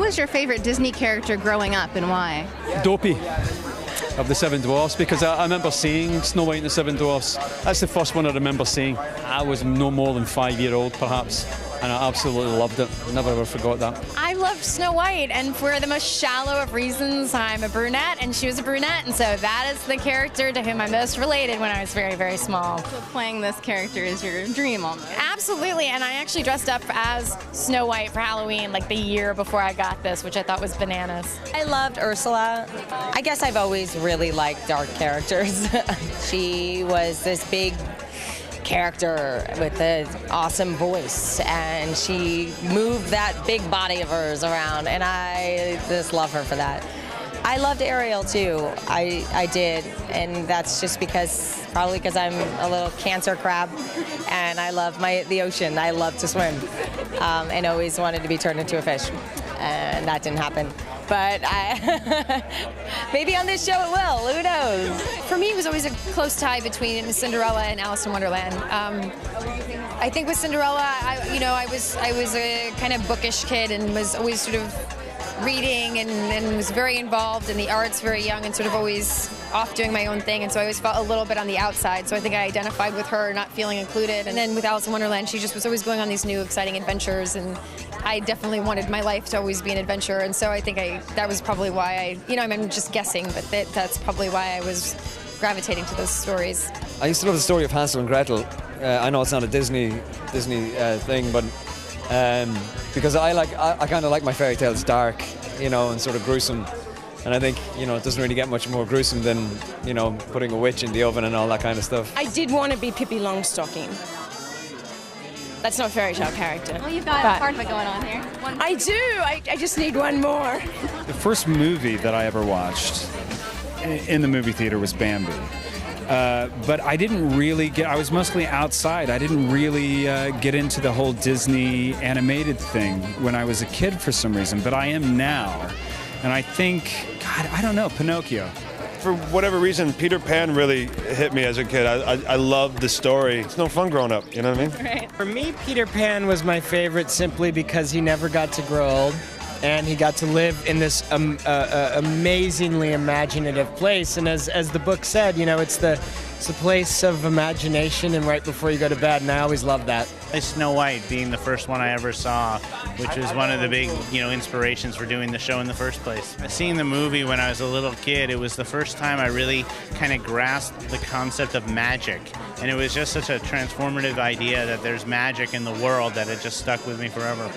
was your favorite Disney character growing up and why? Dopey of the Seven Dwarfs, because I remember seeing Snow White and the Seven Dwarfs. That's the first one I remember seeing. I was no more than 5-year-old perhaps, and I absolutely loved it. Never ever forgot that. I loved Snow White, and for the most shallow of reasons, I'm a brunette and she was a brunette, and so that is the character to whom I most related when I was very, very small. So playing this character is your dream almost. Absolutely, and I actually dressed up as Snow White for Halloween like the year before I got this, which I thought was bananas. I loved Ursula. I guess I've always really liked dark characters. She was this big character with an awesome voice, and she moved that big body of hers around, and I just love her for that. I loved Ariel too. I did, and that's just probably because I'm a little cancer crab, and I love the ocean. I love to swim, and always wanted to be turned into a fish, and that didn't happen. But maybe on this show it will. Who knows? For me, it was always a close tie between Cinderella and Alice in Wonderland. I think with Cinderella, I was a kind of bookish kid and was always sort of reading and was very involved in the arts very young and sort of always off doing my own thing, and so I always felt a little bit on the outside, so I think I identified with her not feeling included. And then with Alice in Wonderland, she just was always going on these new exciting adventures, and I definitely wanted my life to always be an adventure, and so I think that was probably why I'm just guessing, but that's probably why I was gravitating to those stories. I used to love the story of Hansel and Gretel. I know it's not a Disney thing, but because I kind of like my fairy tales dark, and sort of gruesome. And I think, it doesn't really get much more gruesome than, putting a witch in the oven and all that kind of stuff. I did want to be Pippi Longstocking. That's not a fairy tale character. Well, you've got part of it going on here. I do. I just need one more. The first movie that I ever watched in the movie theater was Bambi. But I didn't really I was mostly outside. I didn't really get into the whole Disney animated thing when I was a kid for some reason, but I am now. And I think, I don't know, Pinocchio. For whatever reason, Peter Pan really hit me as a kid. I loved the story. It's no fun growing up, you know what I mean? Right. For me, Peter Pan was my favorite simply because he never got to grow old. And he got to live in this amazingly imaginative place. And as the book said, it's the place of imagination and right before you go to bed. And I always loved that. Snow White being the first one I ever saw, which was one of the big, inspirations for doing the show in the first place. Seeing the movie when I was a little kid, it was the first time I really kind of grasped the concept of magic. And it was just such a transformative idea that there's magic in the world that it just stuck with me forever.